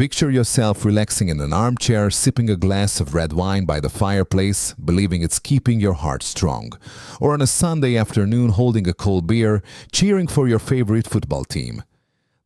Picture yourself relaxing in an armchair, sipping a glass of red wine by the fireplace, believing it's keeping your heart strong. Or on a Sunday afternoon holding a cold beer, cheering for your favorite football team.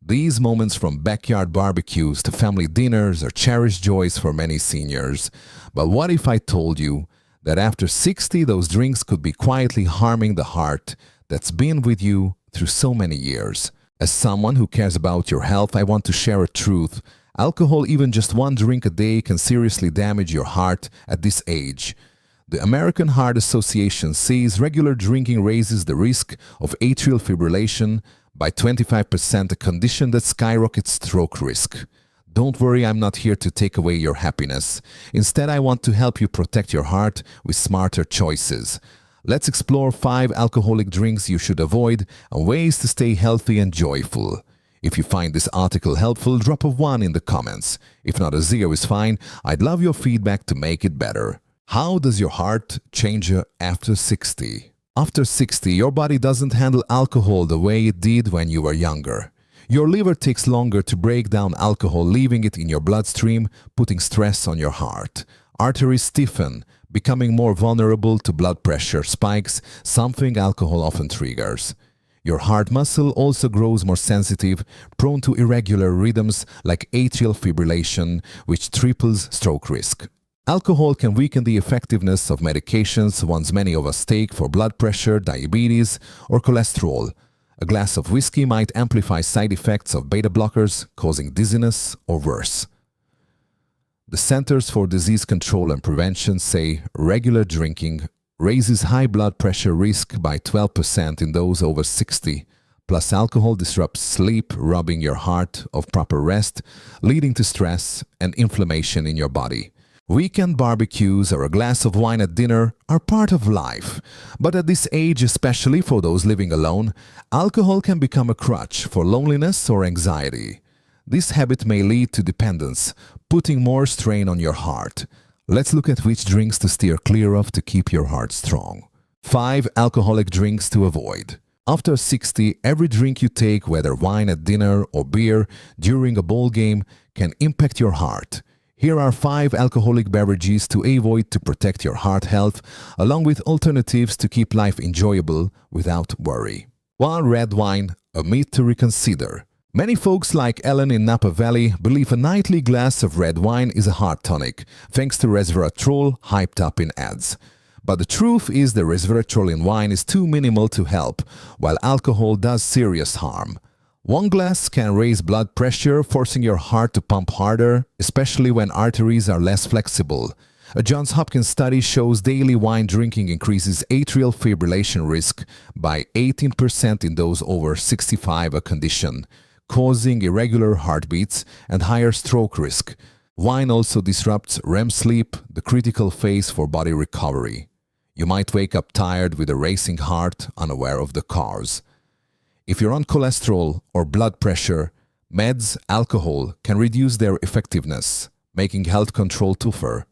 These moments, from backyard barbecues to family dinners, are cherished joys for many seniors. But what if I told you that after 60, those drinks could be quietly harming the heart that's been with you through so many years? As someone who cares about your health, I want to share a truth. Alcohol, even just one drink a day, can seriously damage your heart at this age. The American Heart Association says regular drinking raises the risk of atrial fibrillation by 25%, a condition that skyrockets stroke risk. Don't worry, I'm not here to take away your happiness. Instead, I want to help you protect your heart with smarter choices. Let's explore 5 alcoholic drinks you should avoid and ways to stay healthy and joyful. If you find this article helpful, drop a 1 in the comments. If not, a 0 is fine. I'd love your feedback to make it better. How does your heart change after 60? After 60, your body doesn't handle alcohol the way it did when you were younger. Your liver takes longer to break down alcohol, leaving it in your bloodstream, putting stress on your heart. Arteries stiffen, becoming more vulnerable to blood pressure spikes, something alcohol often triggers. Your heart muscle also grows more sensitive, prone to irregular rhythms like atrial fibrillation, which triples stroke risk. Alcohol can weaken the effectiveness of medications ones many of us take for blood pressure, diabetes, or cholesterol. A glass of whiskey might amplify side effects of beta blockers, causing dizziness or worse. The Centers for Disease Control and Prevention say regular drinking raises high blood pressure risk by 12% in those over 60. Plus, alcohol disrupts sleep, robbing your heart of proper rest, leading to stress and inflammation in your body. Weekend barbecues or a glass of wine at dinner are part of life. But at this age, especially for those living alone, alcohol can become a crutch for loneliness or anxiety. This habit may lead to dependence, putting more strain on your heart. Let's look at which drinks to steer clear of to keep your heart strong. 5 alcoholic drinks to avoid. After 60, every drink you take, whether wine at dinner or beer during a ball game, can impact your heart. Here are 5 alcoholic beverages to avoid to protect your heart health, along with alternatives to keep life enjoyable without worry. 1. Red wine, a myth to reconsider. Many folks like Ellen in Napa Valley believe a nightly glass of red wine is a heart tonic, thanks to resveratrol hyped up in ads. But the truth is the resveratrol in wine is too minimal to help, while alcohol does serious harm. 1 glass can raise blood pressure, forcing your heart to pump harder, especially when arteries are less flexible. A Johns Hopkins study shows daily wine drinking increases atrial fibrillation risk by 18% in those over 65, a condition causing irregular heartbeats and higher stroke risk. Wine also disrupts REM sleep, the critical phase for body recovery. You might wake up tired with a racing heart, unaware of the cause. If you're on cholesterol or blood pressure, meds, alcohol can reduce their effectiveness, making health control tougher.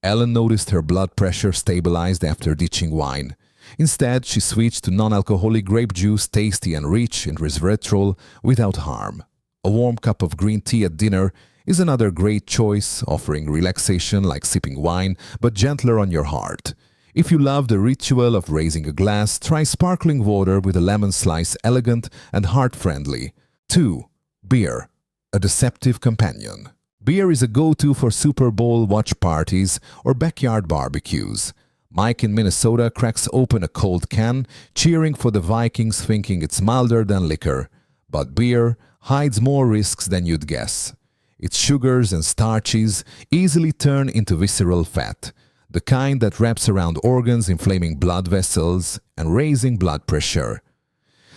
Ellen noticed her blood pressure stabilized after ditching wine. Instead, she switched to non-alcoholic grape juice, tasty and rich in resveratrol without harm. A warm cup of green tea at dinner is another great choice, offering relaxation like sipping wine, but gentler on your heart. If you love the ritual of raising a glass, try sparkling water with a lemon slice, elegant and heart-friendly. 2. Beer, a deceptive companion. Beer is a go-to for Super Bowl watch parties or backyard barbecues. Mike in Minnesota cracks open a cold can, cheering for the Vikings, thinking it's milder than liquor. But beer hides more risks than you'd guess. Its sugars and starches easily turn into visceral fat, the kind that wraps around organs, inflaming blood vessels and raising blood pressure.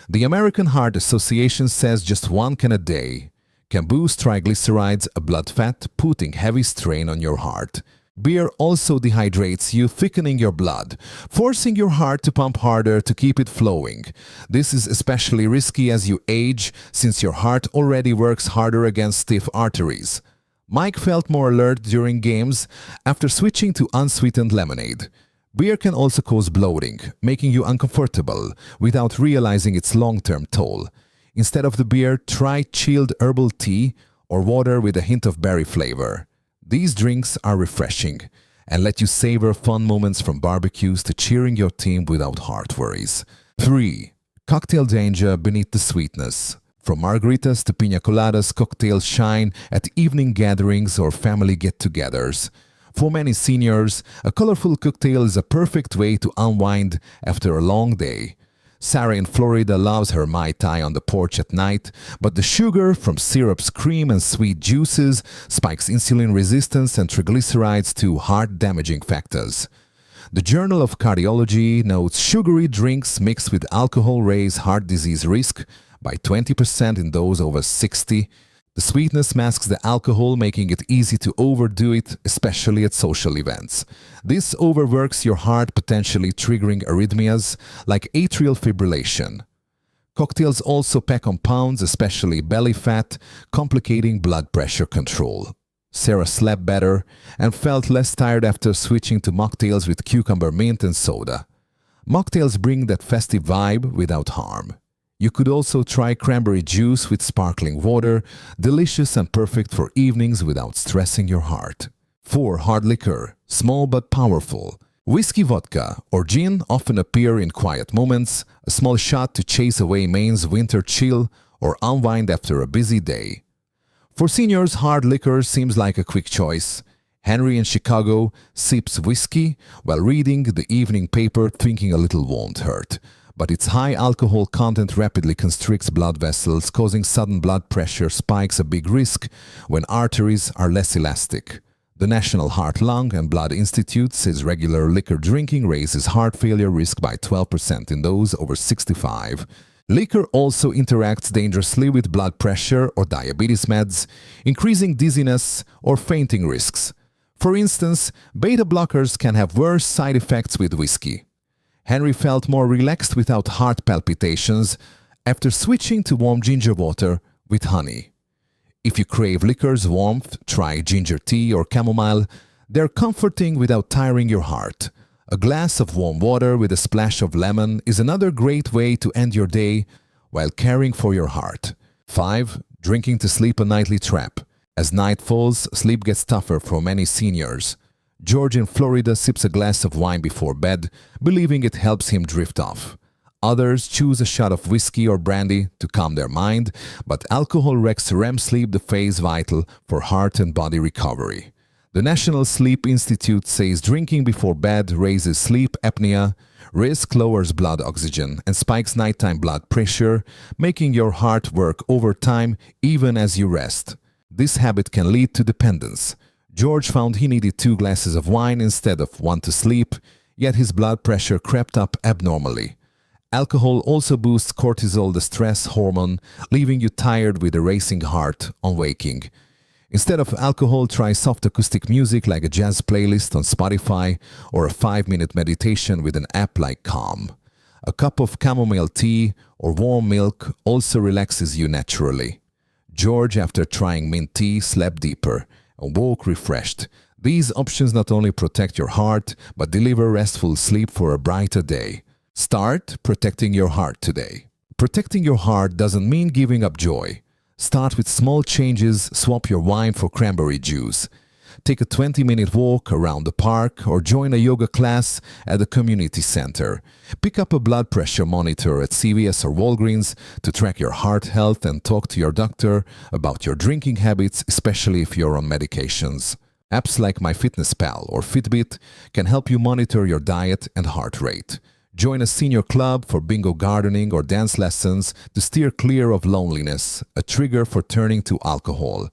The American Heart Association says just 1 can a day can boost triglycerides, a blood fat, putting heavy strain on your heart. Beer also dehydrates you, thickening your blood, forcing your heart to pump harder to keep it flowing. This is especially risky as you age, since your heart already works harder against stiff arteries. Mike felt more alert during games after switching to unsweetened lemonade. Beer can also cause bloating, making you uncomfortable without realizing its long-term toll. Instead of the beer, try chilled herbal tea or water with a hint of berry flavor. These drinks are refreshing and let you savor fun moments from barbecues to cheering your team without heart worries. 3. Cocktail danger beneath the sweetness. From margaritas to piña coladas, cocktails shine at evening gatherings or family get-togethers. For many seniors, a colorful cocktail is a perfect way to unwind after a long day. Sarah in Florida loves her Mai Tai on the porch at night, but the sugar from syrups, cream, and sweet juices spikes insulin resistance and triglycerides, two heart-damaging factors. The Journal of Cardiology notes sugary drinks mixed with alcohol raise heart disease risk by 20% in those over 60. The sweetness masks the alcohol, making it easy to overdo it, especially at social events. This overworks your heart, potentially triggering arrhythmias like atrial fibrillation. Cocktails also pack on pounds, especially belly fat, complicating blood pressure control. Sarah slept better and felt less tired after switching to mocktails with cucumber mint and soda. Mocktails bring that festive vibe without harm. You could also try cranberry juice with sparkling water, delicious and perfect for evenings without stressing your heart. 4. Hard liquor, small but powerful. Whiskey, vodka, or gin often appear in quiet moments, a small shot to chase away Maine's winter chill or unwind after a busy day. For seniors, hard liquor seems like a quick choice. Henry in Chicago sips whiskey while reading the evening paper, thinking a little won't hurt. But its high alcohol content rapidly constricts blood vessels, causing sudden blood pressure spikes, a big risk when arteries are less elastic. The National Heart, Lung, and Blood Institute says regular liquor drinking raises heart failure risk by 12% in those over 65. Liquor also interacts dangerously with blood pressure or diabetes meds, increasing dizziness or fainting risks. For instance, beta blockers can have worse side effects with whiskey. Henry felt more relaxed without heart palpitations after switching to warm ginger water with honey. If you crave liquor's warmth, try ginger tea or chamomile. They're comforting without tiring your heart. A glass of warm water with a splash of lemon is another great way to end your day while caring for your heart. 5. Drinking to sleep, a nightly trap. As night falls, sleep gets tougher for many seniors. George in Florida sips a glass of wine before bed, believing it helps him drift off. Others choose a shot of whiskey or brandy to calm their mind, but alcohol wrecks REM sleep, the phase vital for heart and body recovery. The National Sleep Institute says drinking before bed raises sleep apnea risk, lowers blood oxygen, and spikes nighttime blood pressure, making your heart work overtime even as you rest. This habit can lead to dependence. George found he needed 2 glasses of wine instead of 1 to sleep, yet his blood pressure crept up abnormally. Alcohol also boosts cortisol, the stress hormone, leaving you tired with a racing heart on waking. Instead of alcohol, try soft acoustic music like a jazz playlist on Spotify or a 5-minute meditation with an app like Calm. A cup of chamomile tea or warm milk also relaxes you naturally. George, after trying mint tea, slept deeper and woke refreshed. These options not only protect your heart, but deliver restful sleep for a brighter day. Start protecting your heart today. Protecting your heart doesn't mean giving up joy. Start with small changes, swap your wine for cranberry juice. Take a 20-minute walk around the park or join a yoga class at the community center. Pick up a blood pressure monitor at CVS or Walgreens to track your heart health and talk to your doctor about your drinking habits, especially if you're on medications. Apps like MyFitnessPal or Fitbit can help you monitor your diet and heart rate. Join a senior club for bingo gardening or dance lessons to steer clear of loneliness, a trigger for turning to alcohol.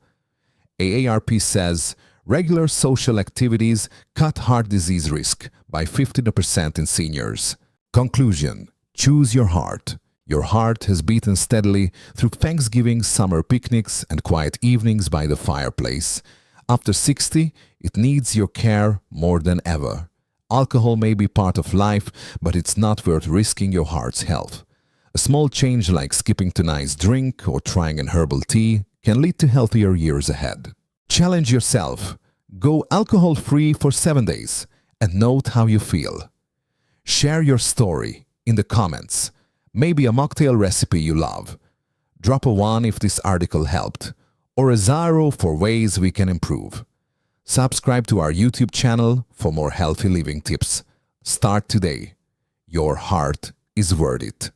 AARP says, regular social activities cut heart disease risk by 15% in seniors. Conclusion: choose your heart. Your heart has beaten steadily through Thanksgiving, summer picnics, and quiet evenings by the fireplace. After 60, it needs your care more than ever. Alcohol may be part of life, but it's not worth risking your heart's health. A small change like skipping tonight's drink or trying an herbal tea can lead to healthier years ahead. Challenge yourself. Go alcohol-free for 7 days and note how you feel. Share your story in the comments. Maybe a mocktail recipe you love. Drop a 1 if this article helped. or a 0 for ways we can improve. Subscribe to our YouTube channel for more healthy living tips. Start today. Your heart is worth it.